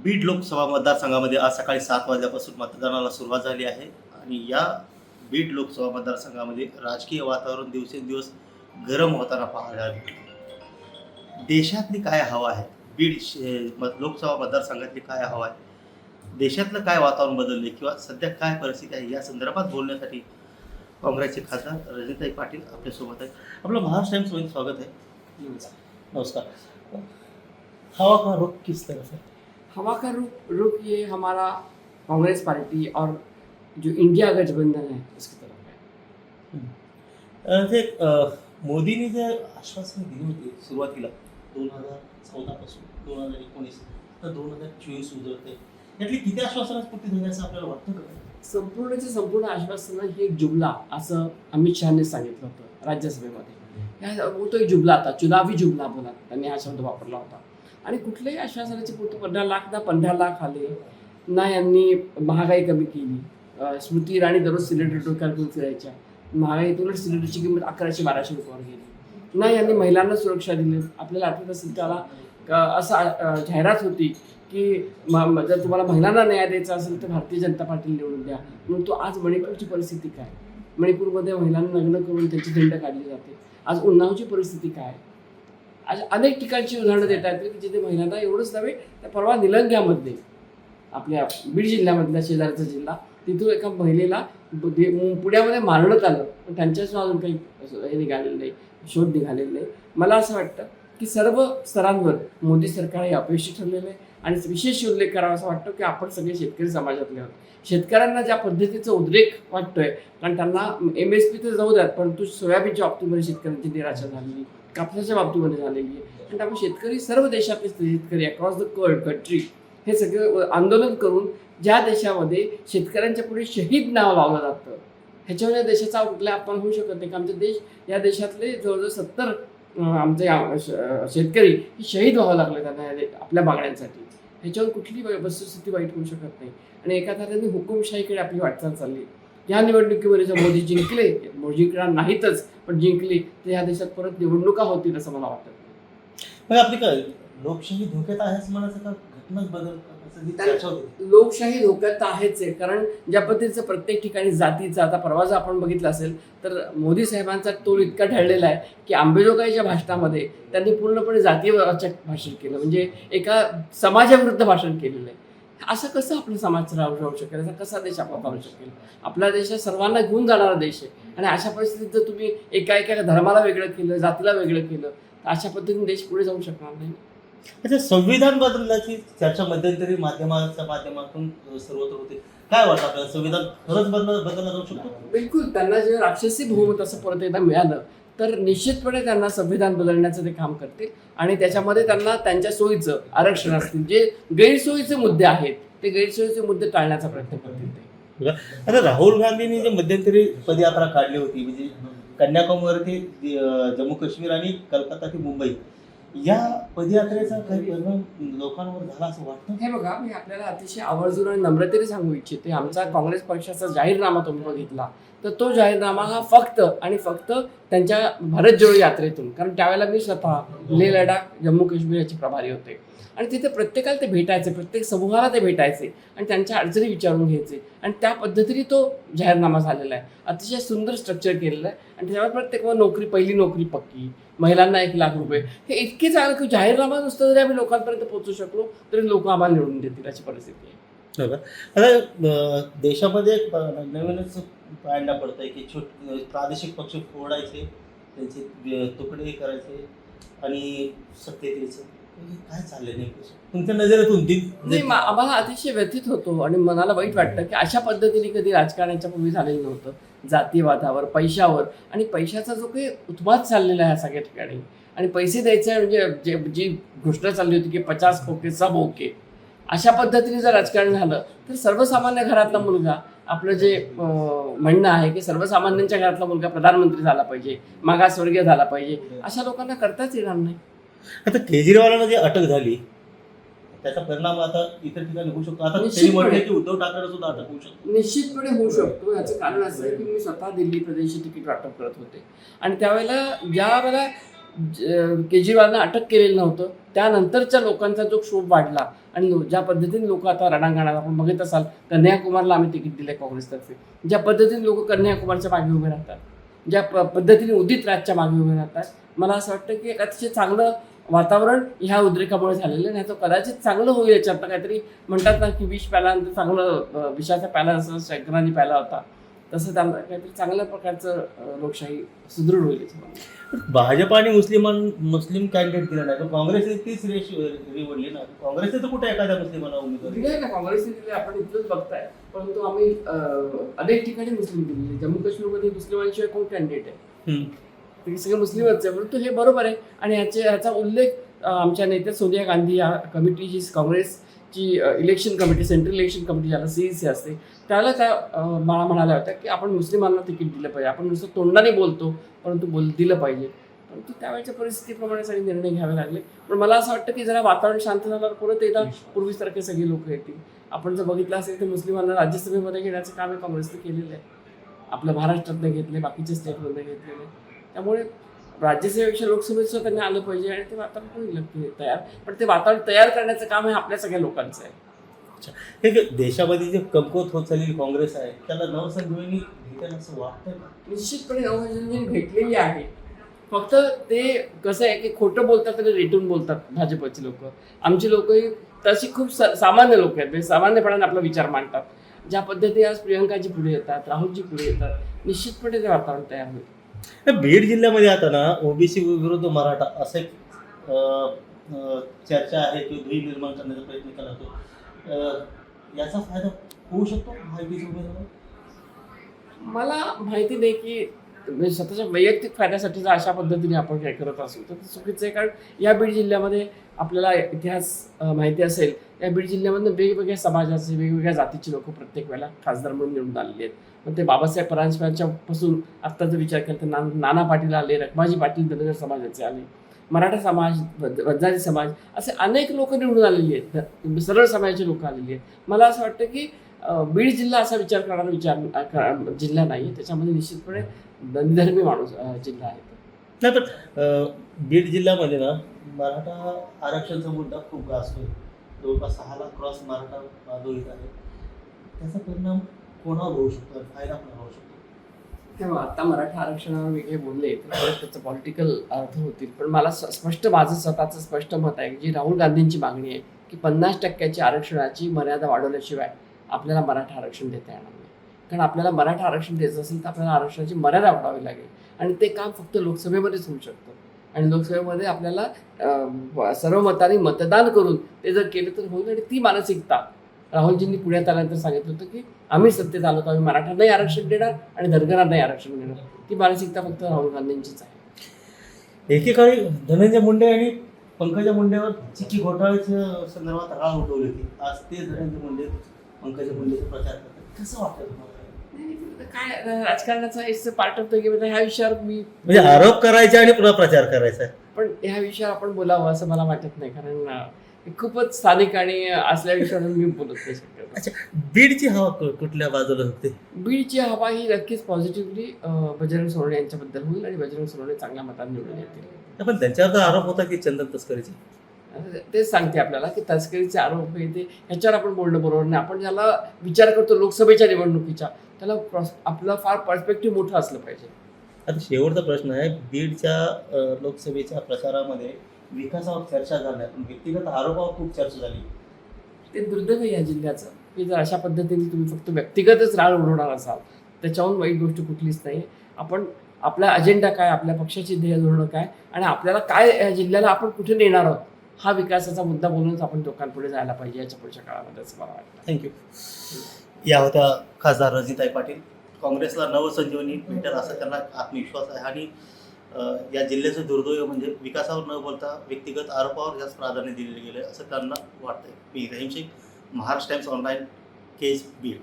बीड लोकसभा मतदारसंघामध्ये आज सकाळी 7 वाजल्यापासून मतदानाला सुरुवात झाली आहे आणि या बीड लोकसभा मतदारसंघामध्ये राजकीय वातावरण दिवसेंदिवस गरम होताना पाहायला मिळते. देशातली काय हवा आहे, लोकसभा मतदारसंघातली काय हवा आहे, देशातलं काय वातावरण बदलले किंवा सध्या काय परिस्थिती आहे या संदर्भात बोलण्यासाठी काँग्रेसचे खासदार रणजितताई पाटील आपल्यासोबत आहेत. आपलं महाराष्ट्र टाइम्समध्ये स्वागत आहे. नमस्कार. हवा का रुख किस तरफ है? हवा का रुख ये हमारा कांग्रेस पार्टी और जो इंडिया गठबंधन है उसकी तरफ है. मोदींनी जे आश्वासन दिली होती सुरुवातीला 2014 पासून 2019 तर 2024 उजळते, यातली किती आश्वासनं पूर्ती झाली असं आपल्याला वाटतं का? संपूर्णचे संपूर्ण आश्वासनं ही एक जुमला असं अमित शहाने सांगितलं होतं राज्यसभेमध्ये. तो एक जुमला होता, चुनावी जुमला बोला त्यांनी हा शब्द वापरला होता. आणि कुठल्याही आश्वासनाची पूर्ती 15 लाख आले ना, यांनी महागाई कमी केली. स्मृती इराणी दररोज सिलेंडर डोक्यावर घेऊन फिरायच्या, महागाईतूनच सिलेंडरची किंमत 1100-1200 रुपयावर गेली. ना यांनी महिलांना सुरक्षा दिली. आपल्याला आठवत असेल त्याला असं जाहिरात होती की जर तुम्हाला महिलांना न्याय द्यायचा असेल तर भारतीय जनता पार्टी निवडून द्या. म्हणून तो आज मणिपूरची परिस्थिती काय, मणिपूरमध्ये महिलांना लग्न करून त्यांची दंड काढली जाते. आज उन्नावची परिस्थिती काय, आज अनेक ठिकाणची उदाहरणं देता येतील की जिथे महिलांना एवढंच नव्हे तर परवा निलंग्यामध्ये आपल्या बीड जिल्ह्यामधला शेजारचा जिल्हा, तिथून एका महिलेला पुण्यामध्ये मारण्यात आलं, पण त्यांच्यापासून अजून काही हे निघालेलं नाही, शोध निघालेला नाही. मला असं वाटतं की सर्व स्तरांवर मोदी सरकार हे अपयशी ठरलेलं आहे. आणि विशेष उल्लेख करावा असं वाटतं की आपण सगळे शेतकरी समाजातले आहोत. शेतकऱ्यांना ज्या पद्धतीचा उद्रेक वाटतोय, कारण त्यांना MSP तर जाऊ द्यात, परंतु सोयाबीनच्या बाबतीमध्ये शेतकऱ्यांची निराशा झालेली, कापसाच्या बाबतीमध्ये झालेली आहे. आणि त्यामुळे शेतकरी सर्व देशातले शेतकरी अक्रॉस द कंट्री हे सगळे आंदोलन करून ज्या देशामध्ये शेतकऱ्यांच्या पुढे शहीद नाव लावलं जातं, ह्याच्यामुळे देशाचा कुठला आपण होऊ शकत नाही. की या देशातले जवळजवळ 70 आमचे शेतकरी शहीद व्हावं लागले त्यांना आपल्या मागण्यांसाठी. ह्याच्यावर कुठली वस्तुस्थिती वाईट होऊ शकत नाही. आणि एका तऱ्हेने हुकुमशाहीकडे आपली वाटचाल चालली. या निवडणुकीमध्ये जर मोदी जिंकले, जिंकणार नाहीतच पण जिंकले, तर या देशात परत निवडणुका होतील असं मला वाटत नाही. मग आपली काय लोकशाही धोक्यात आहे असं म्हणायचं का? घटनाच बदल चर्चा होती. लोकशाही धोक्यात तर आहेच आहे, कारण ज्या पद्धतीचं प्रत्येक ठिकाणी जातीचा, आता परवा जर आपण बघितलं असेल तर मोदी साहेबांचा तोल इतका ढळलेला आहे की आंबेजोगाईच्या भाषणामध्ये त्यांनी पूर्णपणे जातीयवाचक भाषण केलं, म्हणजे एका समाजाविरुद्ध भाषण केलेलं आहे. असं कसं आपला समाज राहू शकेल, असा कसा देश आपला राहू शकेल? आपला देश सर्वांना घेऊन जाणारा देश आहे. आणि अशा परिस्थितीत जर तुम्ही एका धर्माला वेगळं केलं, जातीला वेगळं केलं, तर अशा पद्धतीने देश पुढे जाऊ शकणार नाही. अच्छा, संविधान बदलण्याची चर्चा मध्यंतरी माध्यमाच्या माध्यमातून सर्वत्र होते. काय वाटतं आपल्याला, संविधान खरंच बदललं जाऊ शकतो? बिलकुल. त्यांना जे राक्षसी बहुमत असं परत एकदा मिळालं तर निश्चितपणे त्यांना संविधान बदलण्याचं ते काम करतील. आणि त्याच्यामध्ये त्यांना त्यांच्या सोयीचं आरक्षण असतील, जे गैरसोयीचे मुद्दे आहेत ते गैरसोयीचे मुद्दे टाळण्याचा प्रयत्न करतील ते. आता राहुल गांधींनी जे मध्यंतरी पदयात्रा काढली होती, म्हणजे कन्याकुमारी ते जम्मू काश्मीर आणि कलकत्ता ते मुंबई, या पदयात्रेचा काही परिणाम लोकांवर झाला असं वाटतं? हे बघा, मी आपल्याला अतिशय आवर्जून आणि नम्रतेने सांगू इच्छिते, आमचा काँग्रेस पक्षाचा जाहीरनामा तुम्ही बघितला तर तो जाहीरनामा हा फक्त आणि फक्त त्यांच्या भारत जोडो यात्रेतून, कारण त्यावेळेला मी स्वतः लेह लडाख जम्मू काश्मीर याचे प्रभारी होते आणि तिथे प्रत्येकाला ते भेटायचे, प्रत्येक समूहाला ते भेटायचे आणि त्यांच्या अडचणी विचारून घ्यायचे. आणि त्या पद्धतीने तो जाहीरनामा झालेला आहे. अतिशय सुंदर स्ट्रक्चर केलेलं आहे. आणि त्यावर प्रत्येकावर नोकरी, पहिली नोकरी पक्की, महिलांना 1 लाख रुपये, हे इतके चांगलं की जाहीरनामा नुसतं जरी आम्ही लोकांपर्यंत पोहोचू शकलो तरी लोक आम्हाला निवडून देतील अशी परिस्थिती आहे. आता देशामध्ये एक नवीनच पाहायला पडतंय की प्रादेशिक पक्ष फोडायचे, त्यांचे तुकडे करायचे आणि सत्तेत यायचं. काय चाललंय नेमकं तुमच्या नजरेतून? आम्हाला अतिशय व्यथित होतो आणि मनाला वाईट वाटतं की अशा पद्धतीने कधी राजकारणाच्या पूर्वी झालेलं नव्हतं. जातीवादावर, पैशावर, आणि पैशाचा जो काही उत्पाद चाललेला आहे सगळ्या ठिकाणी, आणि पैसे द्यायचे म्हणजे जी घोषणा चालली होती की 50 खोके सब ओके, अशा पद्धतीने जर राजकारण झालं तर सर्वसामान्य घरातला मुलगा, आपलं जे म्हणणं आहे की सर्वसामान्यांच्या घरातला मुलगा प्रधानमंत्री झाला पाहिजे, मागासवर्गीय झाला पाहिजे, अशा लोकांना करताच येणार नाही. आता केजरीवालांना जी अटक झाली त्याचा परिणाम आता इतर ठिकाणी होऊ शकतो. आता त्यांनी म्हटलं की उद्धव ठाकरे सुद्धा अटक होऊ शकतो. निश्चितपणे होऊ शकतो. याचं कारण असं आहे की मी स्वतः दिल्ली प्रदेशचे तिकीट वाटप करत होते आणि त्यावेळेला ज्या वेळेला केजरीवालनं अटक केलेलं नव्हतं. त्यानंतरच्या लोकांचा जो क्षोभ वाढला आणि ज्या पद्धतीने लोक आता रणांगणात आपण बघत असाल, कन्हैयाकुमारला आम्ही तिकीट दिलं काँग्रेसतर्फे. ज्या पद्धतीने लोक कन्हैयाकुमारच्या मागे उभे राहतात, ज्या पद्धतीने उदित राजच्या मागे उभे राहतात, मला असं वाटतं की एक अतिशय चांगलं वातावरण ह्या उद्रेकामुळे झालेलं आहे. नाही तर कदाचित चांगलं होईल. याच्यात काहीतरी म्हणतात ना की विष प्याल्यानंतर चांगलं विषाचा प्याला जसं शंकरांनी प्याला होता, तसं त्यांना काहीतरी चांगल्या प्रकारचं लोकशाही सुदृढ होईल याच्यामध्ये. भाजप आणि मुस्लिम कॅन्डिडेट दिला नाही, पण काँग्रेसने तीच रेष निवडली ना. काँग्रेसने तर कुठे एखाद्या मुस्लिमाला उमेदवारी दिले ना, काँग्रेसने दिले, आपण इथलंच बघताय. परंतु आम्ही अनेक ठिकाणी मुस्लिम दिलेले. जम्मू काश्मीरमध्ये मुस्लिमांशिवाय कोण कॅन्डिडेट आहे? ते सगळे मुस्लिमच आहे. परंतु हे बरोबर आहे आणि ह्याचा उल्लेख आमच्या नेत्या सोनिया गांधी या कमिटीची, काँग्रेसची election committee, central election committee ज्याला CEC असते, त्याला त्या मला म्हणाल्या होत्या की आपण मुस्लिमांना तिकीट दिलं पाहिजे. आपण नुसतं तोंडाने बोलतो, परंतु दिलं पाहिजे. परंतु त्यावेळेच्या परिस्थितीप्रमाणे सगळे निर्णय घ्यावे लागले. पण मला असं वाटतं की जरा वातावरण शांत झाल्यावर परत एकदा पूर्वीसारखे सगळे लोक येतील. आपण जर बघितलं असेल तर मुस्लिमांना राज्यसभेमध्ये घेण्याचं काम हे काँग्रेसने केलेलं आहे. आपल्या महाराष्ट्रातनं घेतले, बाकीच्या स्टेटमधनं घेतलेले. त्यामुळे राज्यसभेपेक्षा लोकसभेचं त्यांनी आलं पाहिजे आणि ते वातावरण होईल तयार. पण ते वातावरण तयार करण्याचं काम हे आपल्या सगळ्या लोकांचं आहे. हे देशामध्ये जे कमकुवत होत चाललेली काँग्रेस आहे, त्याला नवसंजीवनी भेटेल असं वाटतं का? निश्चितपणे नवसंजीवनी भेटलेली आहे. फक्त ते कसं आहे की खोटं बोलतात आणि रेटून बोलतात भाजपची लोक. आमची लोकही तशी खूप सामान्य लोक आहेत, म्हणजे सामान्यपणाने आपला विचार मांडतात. ज्या पद्धतीने आज प्रियंकाजी पुढे येतात, राहुलजी पुढे येतात, निश्चितपणे ते वातावरण तयार होईल. बीड जिल्ह्यामध्ये आता ना OBC विरुद्ध मराठा असं एक चर्चा आहे की दुही निर्माण करण्याचा प्रयत्न केला जातो. याचा फायदा होऊ शकतो महायुतीच्या उमेदवाराला? मला माहिती नाही की म्हणजे स्वतःच्या वैयक्तिक फायद्यासाठी अशा पद्धतीने आपण काय करत असू तर ते चुकीचं आहे. कारण या बीड जिल्ह्यामध्ये आपल्याला इतिहास माहिती असेल, या बीड जिल्ह्यामधून वेगवेगळ्या समाजाचे, वेगवेगळ्या जातीचे लोक प्रत्येक वेळेला खासदार म्हणून निवडून आलेले आहेत. पण ते बाबासाहेब परांजपेंच्या पासून आत्ता जर विचार केला तर नाना पाटील आले, रखमाजी पाटील धनगर समाजाचे आले, मराठा समाज, वंजारी समाज, असे अनेक लोक निवडून आलेली आहेत, सरळ समाजाचे लोक आलेली आहेत. मला असं वाटतं की बीड जिल्हा असा विचार करणारा जिल्हा नाही. त्याच्यामध्ये निश्चितपणे धर्मी माणूस जिल्हा आहे. नाही, पण बीड जिल्ह्यामध्ये ना मराठा आरक्षणाचा मुद्दा खूप गाजतोय. जवळपास 6 लाख क्रॉस मराठा बांधव आहे. त्याचा परिणाम कोणावर होऊ शकतो, फायदा कोणावर होऊ शकतो? तेव्हा आता मराठा आरक्षणावर वेगळे बोलले तर त्याचं पॉलिटिकल अर्थ होतील. पण मला माझं स्वतःचं स्पष्ट मत आहे की जी राहुल गांधींची मागणी आहे की 50% आरक्षणाची मर्यादा वाढवल्याशिवाय आपल्याला मराठा आरक्षण देता येणार नाही. कारण आपल्याला मराठा आरक्षण द्यायचं असेल तर आपल्याला आरक्षणाची मर्यादा वाढवावी लागेल आणि ते काम फक्त लोकसभेमध्येच होऊ शकतं. आणि लोकसभेमध्ये आपल्याला सर्वमताने मतदान करून ते जर केलं तर होईल. आणि ती मानसिकता राहुलजींनी पुण्यात आल्यानंतर सांगितलं होतं की आम्ही सत्तेत आलो तर आम्ही मराठ्यांनाही आरक्षण देणार आणि धनगरांनाही आरक्षण देणार. ती मानसिकता फक्त राहुल गांधींचीच आहे. एकेकाळी धनंजय मुंडे आणि पंकजा मुंडेवर चिक्की घोटाळ्याच्या संदर्भात राळ उठवली होती. आज ते धनंजय मुंडे पंकजा मुंडेचा प्रचार करतात. कसं वाटतं तुम्हाला? काय राजकारणाचा एक पार्ट ऑफ द गेम. ह्या विषयावर मी म्हणजे आरोप करायचे आणि पुन्हा प्रचार करायचा, पण ह्या विषयावर आपण बोलावं असं मला वाटत नाही. कारण खूपच स्थानिक आणि असल्या विषयावर मी बोलत नाही शकतो. अच्छा, बीडची हवा कुठल्या बाजूला होते? बीडची हवा ही नक्कीच पॉझिटिव्हली बजरंग सोनवणे यांच्याबद्दल होईल आणि बजरंग सोनवणे चांगल्या मताने निवडून येतील. पण त्यांच्यावर तर आरोप होता की चंदन तस्करीचे. तेच सांगते आपल्याला की तस्करीचे आरोप हे ते ह्याच्यावर आपण बोलणं बरोबर नाही. आपण ज्याला विचार करतो लोकसभेच्या निवडणुकीच्या, त्याला आपलं फार पर्स्पेक्टिव्ह मोठं असलं पाहिजे. आता शेवटचा प्रश्न आहे, बीडच्या लोकसभेच्या प्रचारामध्ये विकासावर चर्चा झाली नाही, पण व्यक्तिगत आरोपावर खूप चर्चा झाली. ते दुर्दैव आहे या जिल्ह्याचं की जर अशा पद्धतीने तुम्ही फक्त व्यक्तिगतच राळ उडवणार असाल, त्याच्याहून वाईट गोष्ट कुठलीच नाही. आपण आपला अजेंडा काय, आपल्या पक्षाची ध्येय धोरणं काय आणि आपल्याला काय या जिल्ह्याला आपण कुठे नेणार आहोत, हा विकासाचा मुद्दा बोलूनच आपण लोकांपुढे जायला पाहिजे याच्या पुढच्या काळामध्ये, असं मला वाटतं. थँक्यू. या होत्या खासदार रंजिताई पाटील. काँग्रेसला नवसंजीवनी भेटेल असा त्यांना आत्मविश्वास आहे आणि या जिल्ह्याचं दुर्दैव म्हणजे विकासावर न बोलता व्यक्तिगत आरोपावर जास्त प्राधान्य दिले गेले असं त्यांना वाटतंय. मी रहीम शेख, महाराष्ट्र टाइम्स ऑनलाईन, केज, बीड.